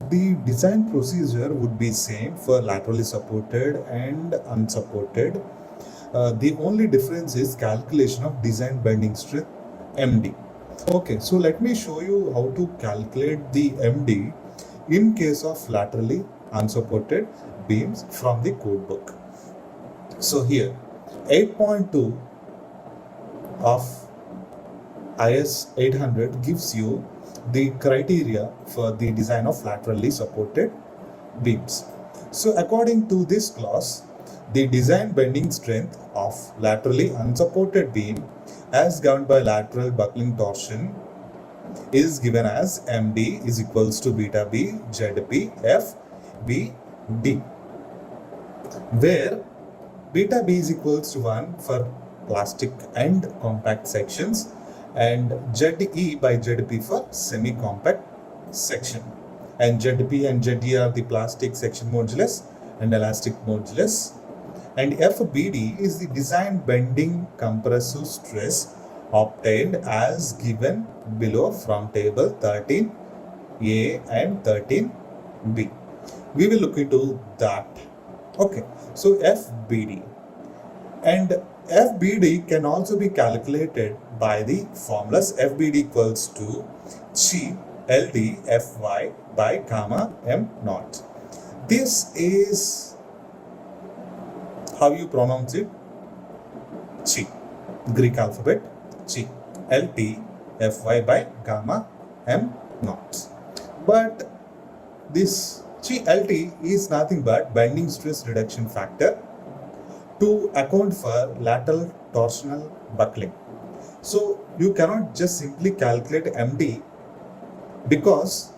The design procedure would be same for laterally supported and unsupported. The only difference is calculation of design bending strength MD. Okay, so let me show you how to calculate the MD in case of laterally unsupported beams from the code book. So here 8.2 of IS 800 gives you the criteria for the design of laterally supported beams. So according to this clause, the design bending strength of laterally unsupported beam as governed by lateral buckling torsion is given as MD is equals to beta B ZP F B D, where beta B is equals to 1 for plastic and compact sections and ZE by ZP for semi-compact section. And ZP and ZE are the plastic section modulus and elastic modulus. And FBD is the design bending compressive stress obtained as given below from table 13A and 13B. We will look into that. Okay, so FBD. And FBD can also be calculated by the formulas FBD equals to Chi LD Fy by gamma M naught. This is how you pronounce it, Chi, Greek alphabet, Chi, LT Fy by gamma M naught. But this Chi LT is nothing but bending stress reduction factor to account for lateral torsional buckling. So you cannot just simply calculate MD, because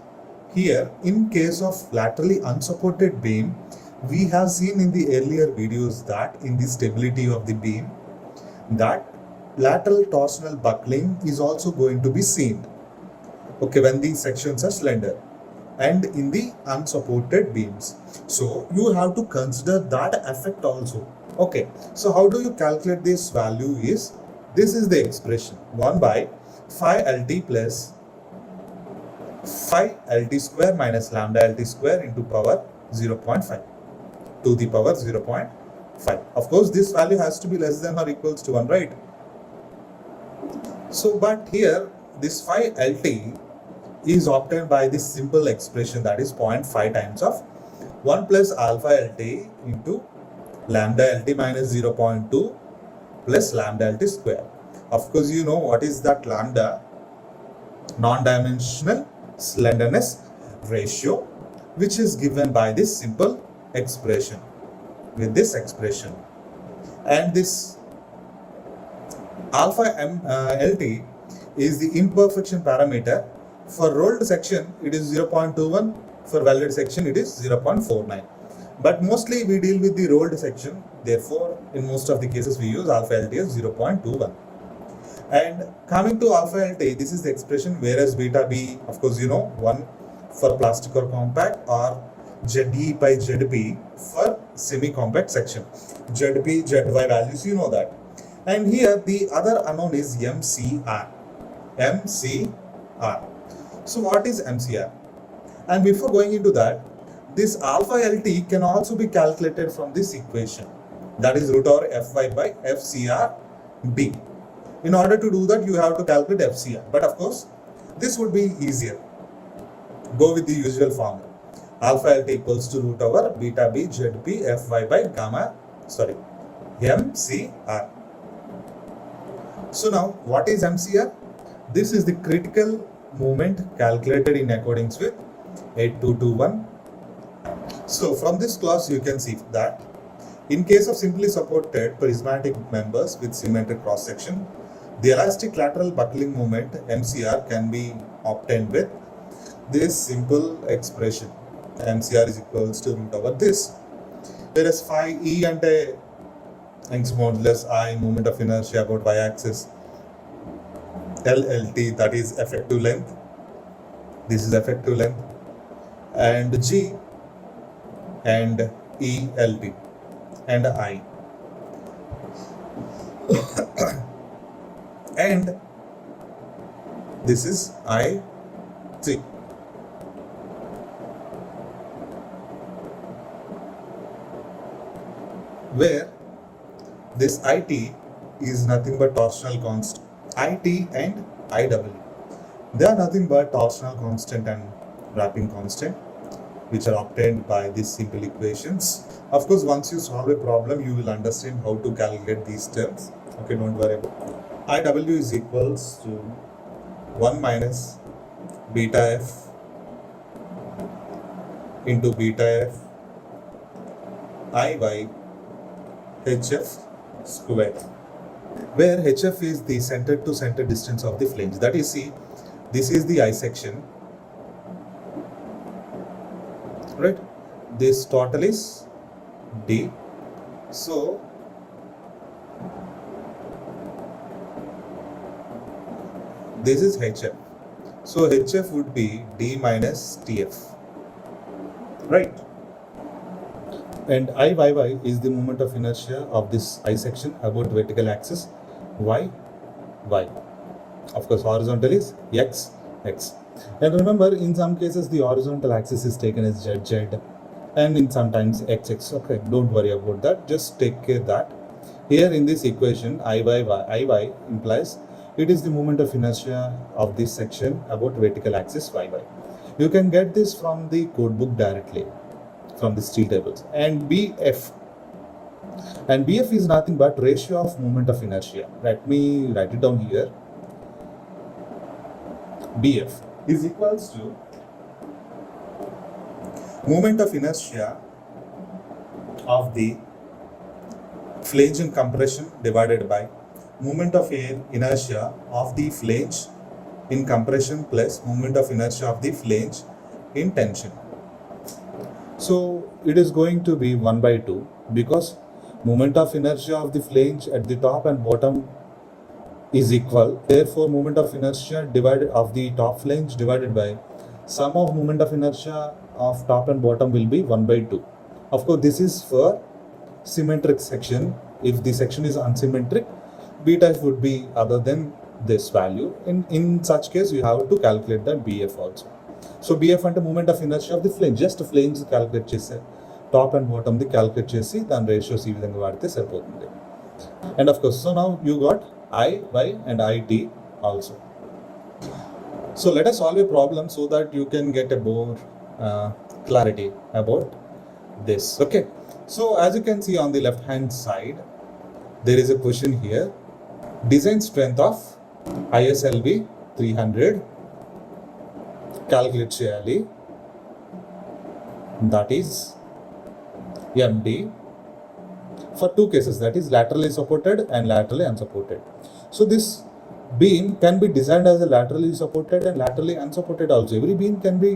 here in case of laterally unsupported beam, we have seen in the earlier videos that in the stability of the beam, that lateral torsional buckling is also going to be seen, okay, when these sections are slender and in the unsupported beams. So you have to consider that effect also. Okay, so how do you calculate this value is, this is the expression 1 by phi LT plus phi LT square minus lambda LT square into power 0.5 to the power 0.5. Of course, this value has to be less than or equals to 1, right? So, but here this phi LT is obtained by this simple expression, that is 0.5 times of 1 plus alpha LT into lambda LT minus 0.2 plus lambda LT square. Of course, you know what is that lambda? Non-dimensional slenderness ratio, which is given by this simple expression, with this expression. And this alpha LT is the imperfection parameter. For rolled section, it is 0.21. For welded section, it is 0.49. But mostly we deal with the rolled section. Therefore, in most of the cases, we use alpha LT as 0.21. And coming to alpha LT, this is the expression, whereas beta B, of course, you know, 1 for plastic or compact, or ZE by ZP for semi-compact section. ZP, ZY values, you know that. And here the other unknown is MCR. MCR. So what is MCR? And before going into that, this alpha LT can also be calculated from this equation, that is root over Fy by FCR B. In order to do that, you have to calculate FCR. But of course, this would be easier. Go with the usual formula. Alpha LT equals to root over beta B ZP Fy by MCR. So now, what is MCR? This is the critical moment calculated in accordance with 8221. So from this clause, you can see that in case of simply supported prismatic members with symmetric cross section, the elastic lateral buckling moment MCR can be obtained with this simple expression. MCR is equals to root over this. Whereas phi E and a Young's modulus I, moment of inertia about y-axis, LLT, that is effective length. This is effective length, and G and ELT and I. And this is I3. where this IT is nothing but torsional constant. IT and IW, they are nothing but torsional constant and wrapping constant, which are obtained by these simple equations. Of course, once you solve a problem, you will understand how to calculate these terms. Okay, don't worry about it. IW is equals to 1 minus beta F into beta F IY HF square, where HF is the center to center distance of the flange. That is, see, this is the I section, right? This total is D. So this is HF. So HF would be D minus TF, right? And IYY is the moment of inertia of this I section about vertical axis, Y. Of course, horizontal is X. And remember, in some cases, the horizontal axis is taken as Z, and in sometimes XX. Okay, don't worry about that. Just take care that here in this equation, IY implies it is the moment of inertia of this section about vertical axis YY. You can get this from the code book directly, from the steel tables. And BF is nothing but ratio of moment of inertia. Let me write it down here. BF is equals to moment of inertia of the flange in compression divided by moment of inertia of the flange in compression plus moment of inertia of the flange in tension. So it is going to be 1 by 2 because moment of inertia of the flange at the top and bottom is equal. Therefore, moment of inertia divided of the top flange divided by sum of moment of inertia of top and bottom will be 1 by 2. Of course, this is for symmetric section. If the section is unsymmetric, beta would be other than this value. In such case, you have to calculate the BF also. So BF అంటే moment of inertia of the flange. Just flange calculate చేసే top and bottom the calculate చేసి దాని ratios ఈ విధంగా వాడితే సరిపోతుంది. And of course, so now you got I, Y and IT also. So let us solve a problem so that you can get a more clarity about this. Okay. So as you can see on the left hand side, there is a question here. Design strength of ISLV 300 calculate చేయాలి. That is MD for two cases, that is laterally supported and laterally unsupported. So this beam can be designed as a laterally supported and laterally unsupported also. Every beam can be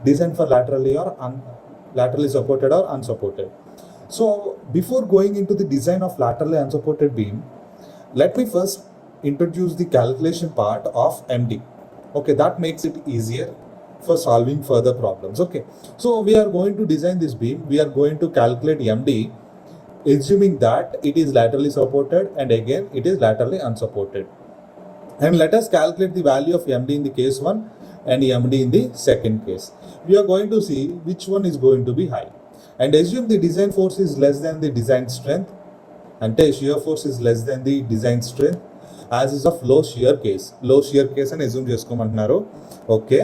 designed for laterally or laterally supported or unsupported. So before going into the design of laterally unsupported beam, let me first introduce the calculation part of MD. Okay, that makes it easier for solving further problems. Okay, so we are going to design this beam. We are going to calculate MD, assuming that it is laterally supported and again it is laterally unsupported. And let us calculate the value of MD in the case 1 and MD in the second case. We are going to see which one is going to be high. And assume the design force is less than the design strength, and shear force is less than the design strength, as is of low shear case. Low shear case and assume cheskomantunnaru. Okay,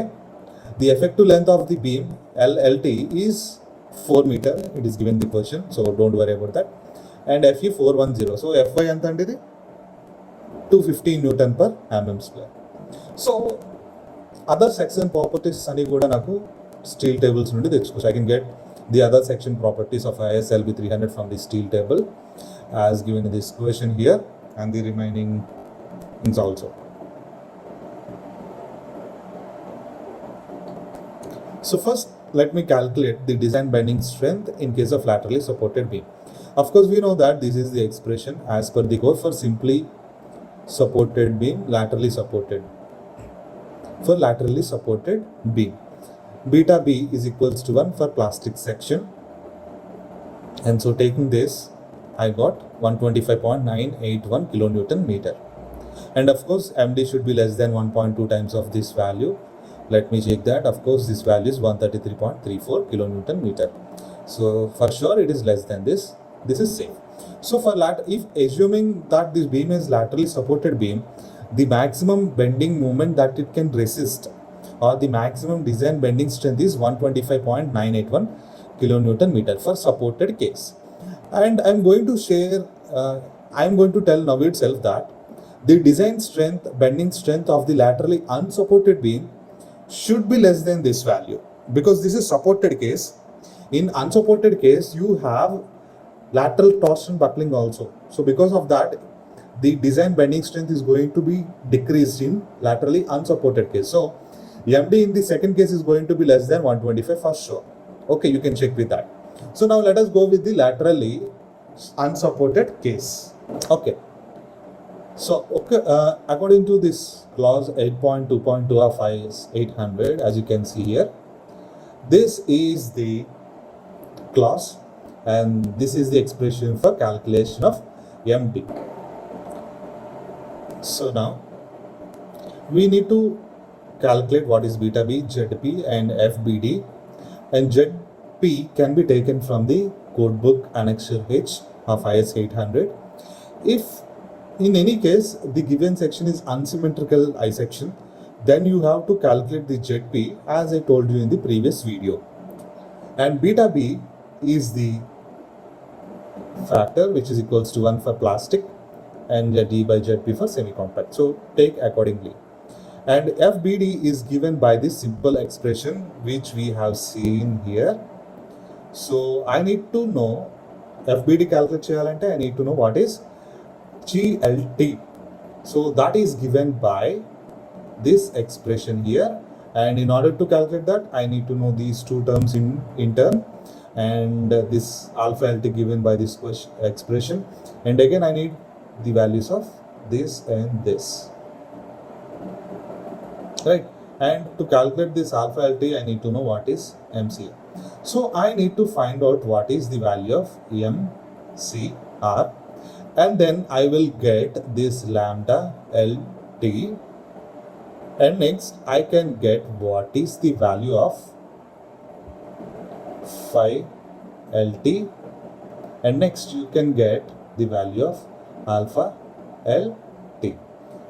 the effective length of the beam LLT is 4 meter. It is given the question, so don't worry about that. And FE 410. So FY anta ante idi 215 Newton per mm square. So other section properties ani kuda naku steel tables nundi techukochu. I can get the other section properties of ISLB 300 from the steel table as given in this question here, and the remaining things also. So first, let me calculate the design bending strength in case of laterally supported beam. Of course, we know that this is the expression as per the code for simply supported beam, laterally supported. For laterally supported beam, beta B is equals to 1 for plastic section. And so taking this, I got 125.981 kilonewton meter. And of course, MD should be less than 1.2 times of this value. Let me check that. Of course, this value is 133.34 kilonewton meter. So for sure, it is less than this. This is safe. So for if assuming that this beam is laterally supported beam, the maximum bending moment that it can resist or the maximum design bending strength is 125.981 kilonewton meter for supported case. And I'm going to share, I'm going to tell now itself that the design strength, bending strength of the laterally unsupported beam should be less than this value, because this is supported case. In unsupported case, you have lateral torsion buckling also. So because of that, the design bending strength is going to be decreased in laterally unsupported case. So MD in the second case is going to be less than 125 for sure. Okay, you can check with that. So now let us go with the laterally unsupported case. Okay. So according to this clause 8.2.2 of IS 800, as you can see here, this is the clause and this is the expression for calculation of MD. So now we need to calculate what is beta B, ZP and FBD, and ZP can be taken from the codebook annexure H of IS 800. If in any case the given section is unsymmetrical I section, then you have to calculate the ZP as I told you in the previous video. And beta B is the factor which is equals to 1 for plastic and ZE by ZP for semi-compact. So take accordingly. And FBD is given by this simple expression which we have seen here. So I need to know FBD calculate cheyalante, I need to know what is GLT. So that is given by this expression here, and in order to calculate that I need to know these two terms in turn, and this alpha LT given by this expression, and again I need the values of this and this, right? And to calculate this alpha LT I need to know what is MCR. So I need to find out what is the value of MCR, and then I will get this lambda LT, and next I can get what is the value of phi LT, and next you can get the value of alpha LT.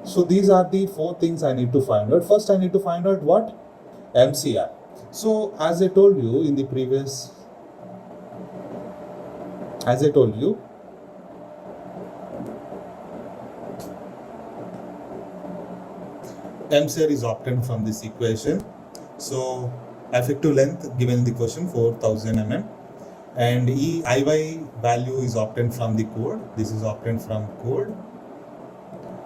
So these are the four things I need to find out. First I need to find out what? MCR. So as I told you in the previous, MCR is obtained from this equation. So effective length given in the question 4000 mm, and EIY value is obtained from the code. This is obtained from code.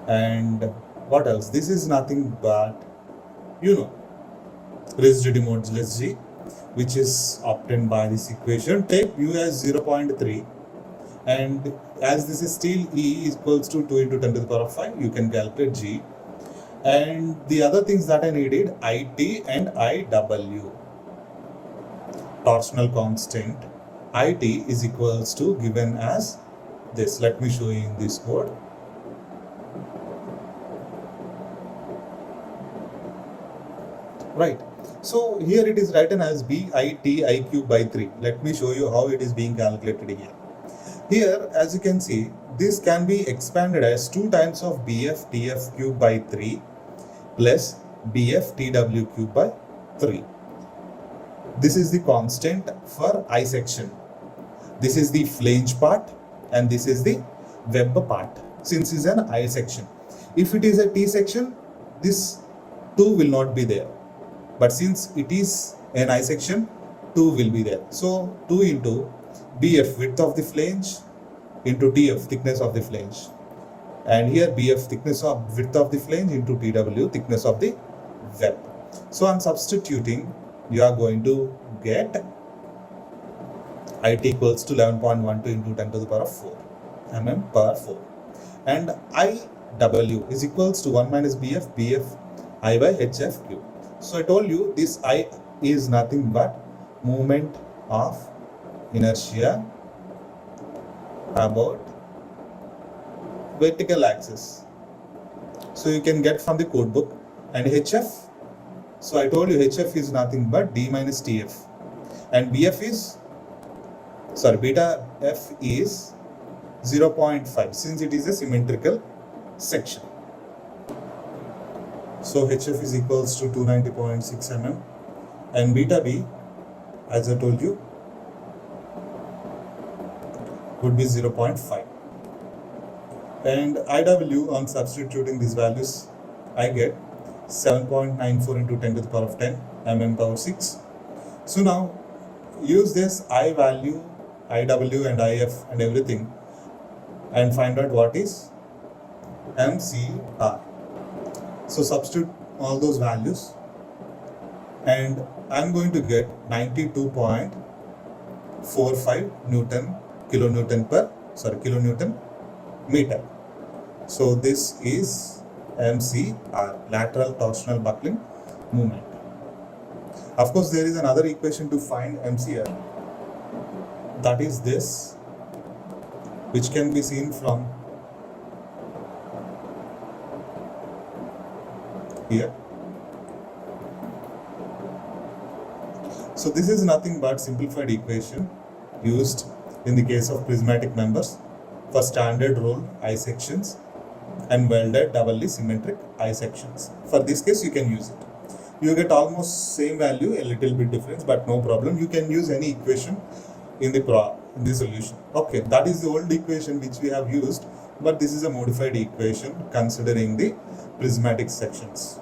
And what else? This is nothing but, rigidity modulus G, which is obtained by this equation. Take mu as 0.3, and as this is still E equals to 2 into 10 to the power of 5, you can calculate G. And the other things that I needed, IT and IW. Torsional constant IT is equals to given as this. Let me show you in this code. Right. So here it is written as BIT cube by 3. Let me show you how it is being calculated here. Here, as you can see, this can be expanded as 2 times of BF TF cube by 3 plus BF TW cube by 3. This is the constant for I section. This is the flange part and this is the web part, since it is an I section. If it is a T section, this 2 will not be there. But since it is an I section, 2 will be there. So 2 into BF width of the flange into TF thickness of the flange. And here BF thickness of width of the flange into TW thickness of the web. So I'm substituting, you are going to get IT equals to 11.12 into 10 to the power of 4 mm per 4. And IW is equals to 1 minus BF I by HF cube. So I told you this I is nothing but moment of inertia about vertical axis. So you can get from the code book. And HF, so I told you HF is nothing but D minus TF. And BF is, beta F is 0.5 since it is a symmetrical section. So HF is equals to 290.6 mm and beta B, as I told you, would be 0.5. And IW, on substituting these values, I get 7.94 into 10 to the power of 10 mm power 6. So now use this I value, IW and IF and everything and find out what is MCR. So substitute all those values and I'm going to get 92.45 kilonewton meter. So this is MCR, lateral torsional buckling moment. Of course, there is another equation to find MCR, that is this, which can be seen from here. So this is nothing but simplified equation used in the case of prismatic members for standard rolled I sections and welded doubly symmetric I sections. For this case, you can use it. You get almost same value, a little bit difference, but no problem. You can use any equation in the solution. Okay, that is the old equation which we have used, but this is a modified equation considering the prismatic sections.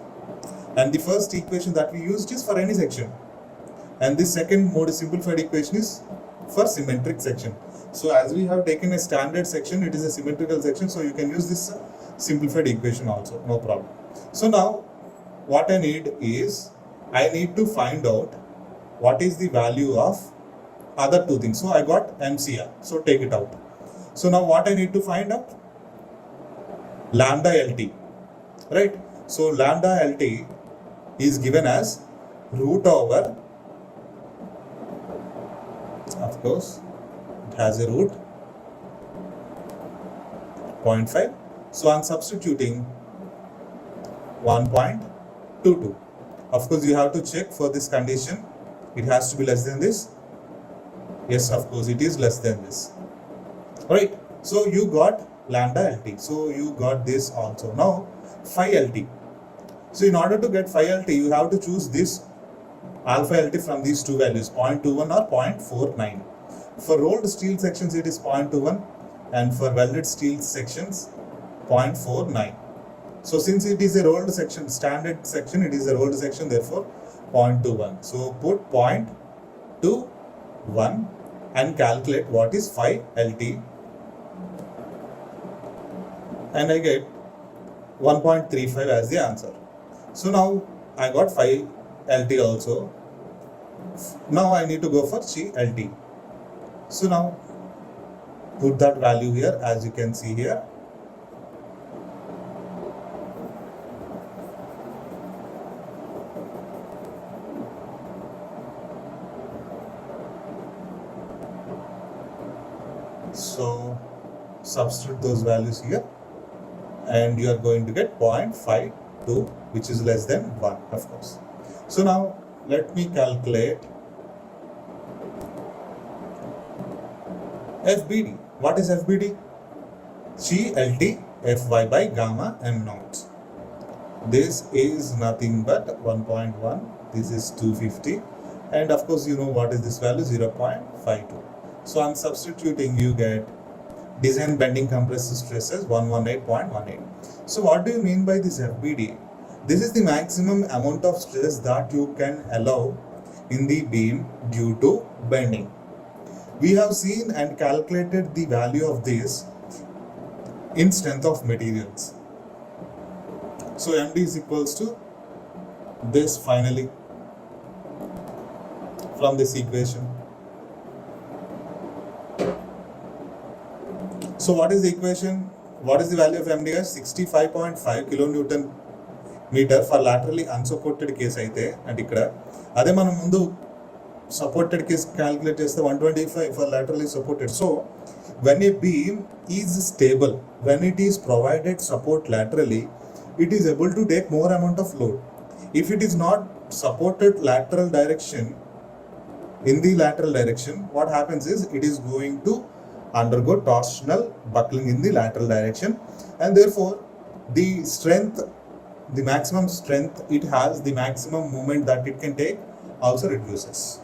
And the first equation that we used is for any section, and the second more simplified equation is for symmetric section. So as we have taken a standard section, it is a symmetrical section, so you can use this simplified equation also, no problem. So now what I need is, I need to find out what is the value of other two things. So I got MCR, so take it out. So now what I need to find out? Lambda LT, right? So lambda LT is given as root over, of course, it has a root 0.5. So I'm substituting 1.22. Of course, you have to check for this condition. It has to be less than this. Yes, of course, it is less than this. Alright, so you got lambda LT. So you got this also. Now, phi LT. So in order to get phi LT, you have to choose this alpha LT from these two values, 0.21 or 0.49. For rolled steel sections, it is 0.21, and for welded steel sections, 0.49. So since it is a rolled section, standard section, it is a rolled section, therefore 0.21. So put 0.21 and calculate what is phi LT, and I get 1.35 as the answer. So now I got phi LT also. Now I need to go for chi LT. So now put that value here, as you can see here. So substitute those values here and you are going to get 0.52, which is less than 1, of course. So now let me calculate FBD. What is FBD? Chi LT Fy by gamma m naught. This is nothing but 1.1. This is 250. And of course, you know what is this value? 0.52. So I'm substituting, you get design bending compressive stresses 118.18. So what do you mean by this FBD? This is the maximum amount of stress that you can allow in the beam due to bending. We have seen and calculated the value of this in strength of materials. So MD is equals to this finally from this equation. So what is the equation? What is the value of MD guys? 65.5 kilonewton meter for laterally unsupported case అయితే అంటే ఇక్కడ అదే మనం ముందు supported case calculate చేస్తే 125 for laterally supported. So when a beam is stable, when it is provided support laterally, it is able to take more amount of load. If it is not supported lateral direction, in the lateral direction, what happens is it is going to undergo torsional buckling in the lateral direction, and therefore the strength, the maximum strength it has, the maximum movement that it can take also reduces.